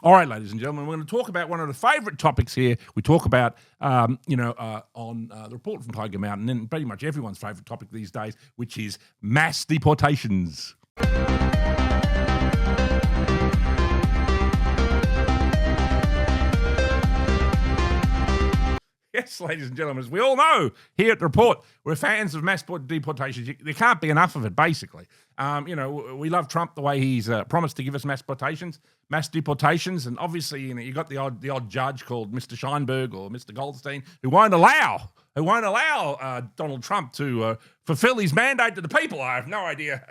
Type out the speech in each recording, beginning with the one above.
All right, ladies and gentlemen, we're going to talk about one of the favourite topics here. We talk about, on the report from Tiger Mountain, and pretty much everyone's favourite topic these days, which is mass deportations. Yes, ladies and gentlemen, as we all know, here at the Report, we're fans of mass deportations. There can't be enough of it, basically. We love Trump the way he's promised to give us mass deportations, and obviously, you got the odd judge called Mr. Scheinberg or Mr. Goldstein who won't allow Donald Trump to fulfill his mandate to the people. I have no idea.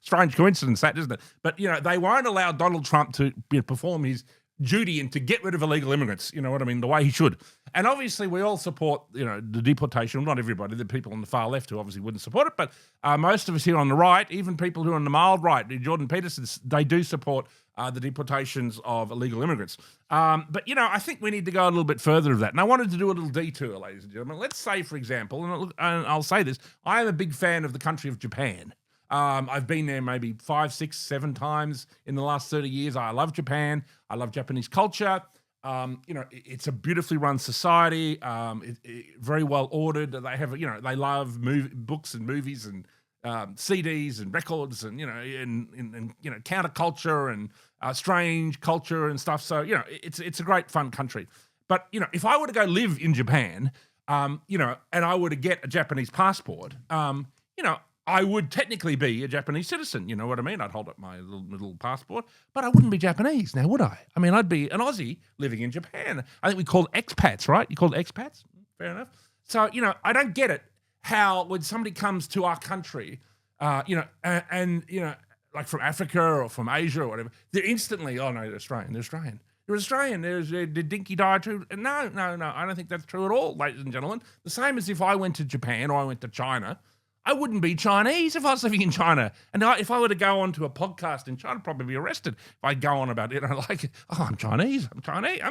Strange coincidence, that, isn't it? But they won't allow Donald Trump to perform his duty and to get rid of illegal immigrants, you know what I mean, the way he should. And obviously we all support, the deportation. Not everybody, the people on the far left who obviously wouldn't support it, but most of us here on the right, even people who are on the mild right, Jordan Peterson, they do support the deportations of illegal immigrants. But I think we need to go a little bit further of that. And I wanted to do a little detour, ladies and gentlemen. Let's say, for example, and I'll say this, I am a big fan of the country of Japan. I've been there maybe 5, 6, 7 times in the last 30 years. I love Japan. I love Japanese culture. It's a beautifully run society. Very well ordered. They have, they love books and movies and CDs and records and counterculture and strange culture and stuff. So it's a great fun country. But if I were to go live in Japan, and I were to get a Japanese passport, I would technically be a Japanese citizen, you know what I mean? I'd hold up my little passport, but I wouldn't be Japanese now, would I? I mean, I'd be an Aussie living in Japan. I think we call expats, right? You call it expats? Fair enough. So, I don't get it how when somebody comes to our country, like from Africa or from Asia or whatever, they're instantly, oh no, they're Australian. They're Australian. There's the dinky die too. No, I don't think that's true at all, ladies and gentlemen. The same as if I went to Japan or I went to China, I wouldn't be Chinese if I was living in China. And if I were to go on to a podcast in China, I'd probably be arrested if I go on about it. I'm Chinese. I'm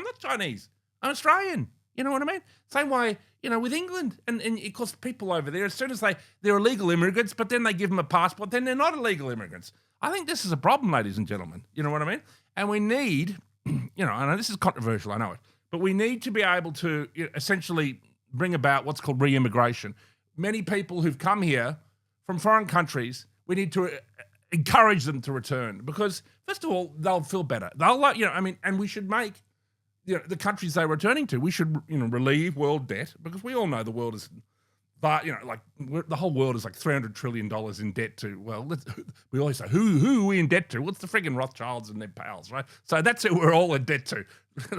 not Chinese. I'm Australian. You know what I mean? Same way, with England. And of course, people over there, as soon as they're illegal immigrants, but then they give them a passport, then they're not illegal immigrants. I think this is a problem, ladies and gentlemen. You know what I mean? And we need, I know this is controversial, I know it, but we need to be able to essentially bring about what's called re-immigration. Many people who've come here from foreign countries, we need to encourage them to return because, first of all, they'll feel better. They'll, and we should make, the countries they're returning to, we should, relieve world debt because we all know the world is, but the whole world is like $300 trillion in debt to. Well, we always say who are we in debt to? What's the friggin' Rothschilds and their pals, right? So that's who we're all in debt to.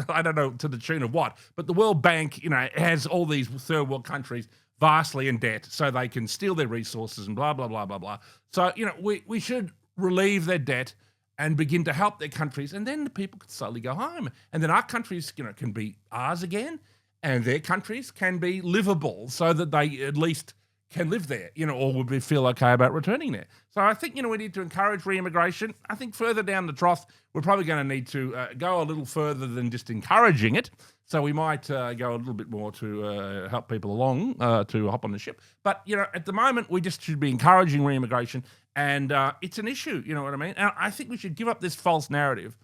I don't know to the tune of what, but the World Bank, has all these third world countries vastly in debt so they can steal their resources and blah, blah, blah, blah, blah. So, we should relieve their debt and begin to help their countries, and then the people can slowly go home. And then our countries, can be ours again, and their countries can be livable so that they at least can live there, or would feel okay about returning there. So I think, we need to encourage re-immigration. I think further down the trough, we're probably going to need to go a little further than just encouraging it. So we might go a little bit more to help people along to hop on the ship. But, at the moment, we just should be encouraging re-immigration, and it's an issue, you know what I mean? And I think we should give up this false narrative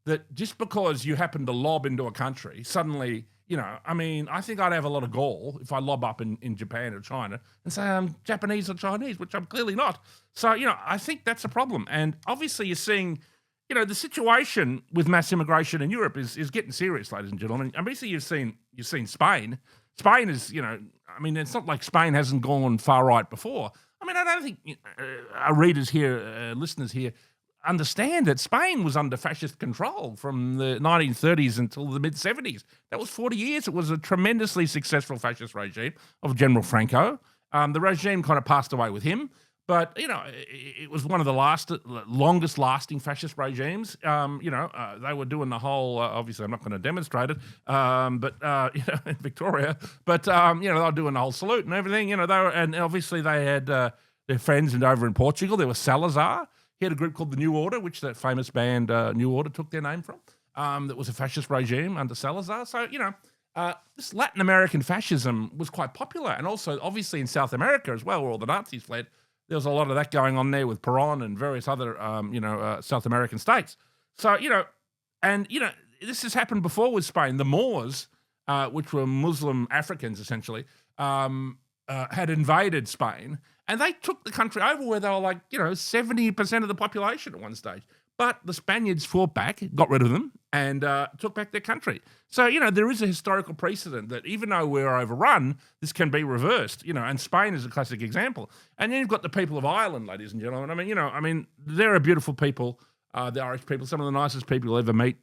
that just because you happen to lob into a country, suddenly, I think I'd have a lot of gall if I lob up in Japan or China and say I'm Japanese or Chinese, which I'm clearly not. So, I think that's a problem. And obviously you're seeing, the situation with mass immigration in Europe is getting serious, ladies and gentlemen. And basically you've seen Spain. Spain is, it's not like Spain hasn't gone far right before. I don't think our readers here, listeners here, understand that Spain was under fascist control from the 1930s until the mid-70s. That was 40 years. It was a tremendously successful fascist regime of General Franco. The regime kind of passed away with him, but, it was one of the longest-lasting fascist regimes. They were doing the whole, obviously I'm not going to demonstrate it, in Victoria, but, they were doing the whole salute and everything, and obviously they had their friends over in Portugal. There was Salazar. He had a group called the New Order, which that famous band New Order took their name from. That was a fascist regime under Salazar. So, this Latin American fascism was quite popular. And also, obviously, in South America as well, where all the Nazis fled, there was a lot of that going on there with Peron and various other, South American states. So, this has happened before with Spain. The Moors, which were Muslim Africans essentially, had invaded Spain, and they took the country over where they were like, 70% of the population at one stage. But the Spaniards fought back, got rid of them, and took back their country. So, there is a historical precedent that even though we're overrun, this can be reversed, and Spain is a classic example. And then you've got the people of Ireland, ladies and gentlemen. I mean, they're a beautiful people, the Irish people, some of the nicest people you'll ever meet.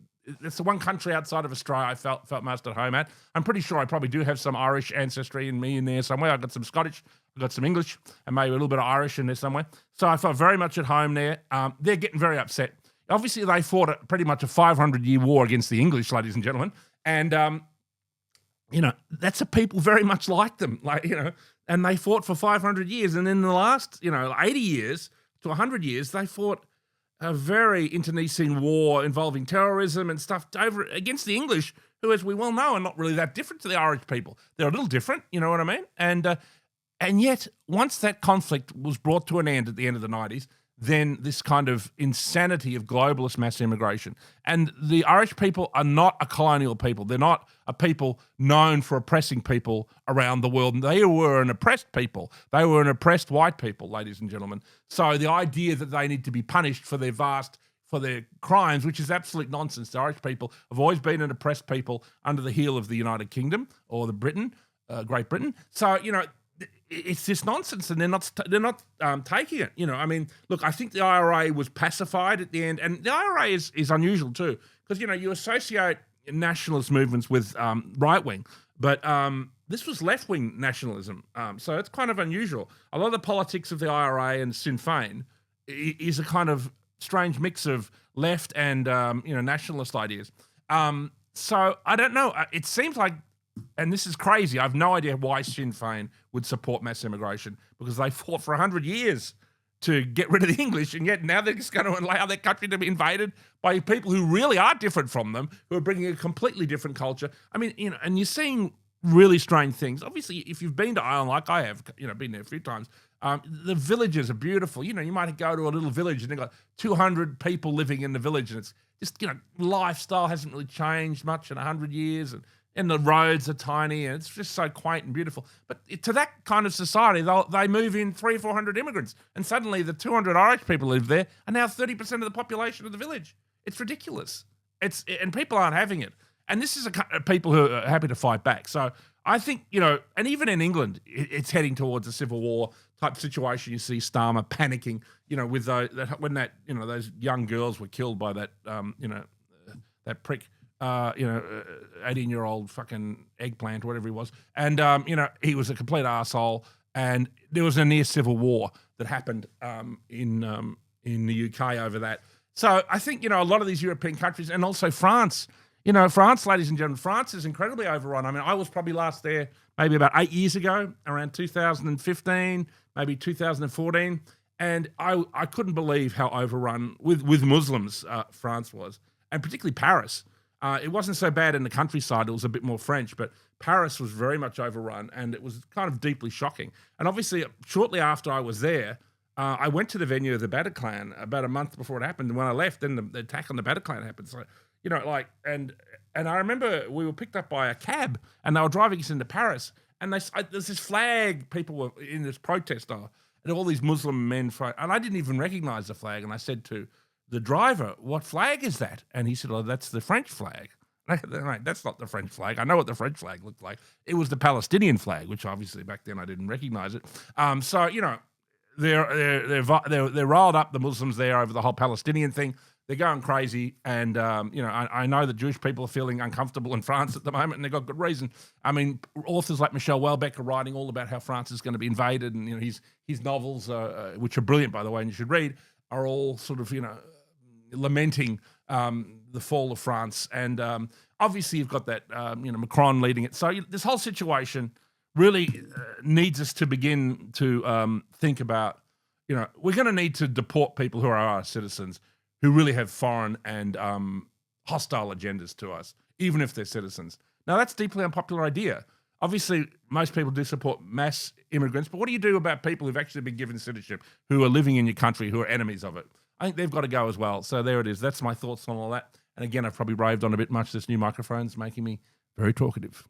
It's the one country outside of Australia I felt most at home at. I'm pretty sure I probably do have some Irish ancestry in me in there somewhere. I've got some Scottish, I've got some English, and maybe a little bit of Irish in there somewhere. So I felt very much at home there. They're getting very upset. Obviously, they fought pretty much a 500-year war against the English, ladies and gentlemen. And, that's a people very much like them. And they fought for 500 years. And in the last, 80 years to 100 years, they fought a very internecine war involving terrorism and stuff over against the English, who, as we well know, are not really that different to the Irish people. They're a little different, you know what I mean? And yet, once that conflict was brought to an end at the end of the 90s, then this kind of insanity of globalist mass immigration. And the Irish people are not a colonial people. They're not a people known for oppressing people around the world. They were an oppressed people. They were an oppressed white people, ladies and gentlemen. So the idea that they need to be punished for their crimes, which is absolute nonsense. The Irish people have always been an oppressed people under the heel of the United Kingdom or Great Britain. So, it's this nonsense, and they're not taking it. I mean, look, I think the IRA was pacified at the end, and the IRA is unusual too, because you associate nationalist movements with right wing, but this was left wing nationalism, so it's kind of unusual. A lot of the politics of the IRA and Sinn Féin is a kind of strange mix of left and nationalist ideas. So I don't know. It seems like. And this is crazy. I have no idea why Sinn Féin would support mass immigration, because they fought for 100 years to get rid of the English, and yet now they're just going to allow their country to be invaded by people who really are different from them, who are bringing a completely different culture. I mean, and you're seeing really strange things. Obviously, if you've been to Ireland like I have, been there a few times, the villages are beautiful. You might go to a little village and they've got 200 people living in the village, and it's just, lifestyle hasn't really changed much in 100 years, and the roads are tiny, and it's just so quaint and beautiful. But to that kind of society, they move in 300 or 400 immigrants, and suddenly the 200 Irish people who live there are now 30% of the population of the village. It's ridiculous. And people aren't having it. And this is a people who are happy to fight back. So I think, and even in England, it's heading towards a civil war type situation. You see Starmer panicking, with those young girls were killed by that, that prick. 18-year-old fucking eggplant, whatever he was. And, he was a complete arsehole. And there was a near civil war that happened in the UK over that. So I think, a lot of these European countries, and also France, France, ladies and gentlemen, France is incredibly overrun. I mean, I was probably last there maybe about 8 years ago, around 2015, maybe 2014. And I couldn't believe how overrun with Muslims France was, and particularly Paris. It wasn't so bad in the countryside. It was a bit more French, but Paris was very much overrun, and it was kind of deeply shocking. And obviously, shortly after I was there, I went to the venue of the Bataclan about a month before it happened. And when I left, then the attack on the Bataclan happened. So, and I remember we were picked up by a cab, and they were driving us into Paris. And there's this flag, people were in this protest, and all these Muslim men, and I didn't even recognize the flag. And I said to the driver, "What flag is that?" And he said, "Oh, that's the French flag." Right, that's not the French flag. I know what the French flag looked like. It was the Palestinian flag, which obviously back then I didn't recognize it. So they're riled up, the Muslims there, over the whole Palestinian thing. They're going crazy, and I know that Jewish people are feeling uncomfortable in France at the moment, and they've got good reason. I mean, authors like Michel Houellebecq are writing all about how France is going to be invaded, and his novels, which are brilliant by the way, and you should read, are all sort of lamenting the fall of France, and obviously you've got that Macron leading it. So this whole situation really needs us to begin to think about. We're going to need to deport people who are our citizens, who really have foreign and hostile agendas to us, even if they're citizens. Now, that's a deeply unpopular idea. Obviously, most people do support mass immigrants, but what do you do about people who've actually been given citizenship, who are living in your country, who are enemies of it? I think they've got to go as well. So there it is. That's my thoughts on all that. And again, I've probably raved on a bit much. This new microphone's making me very talkative.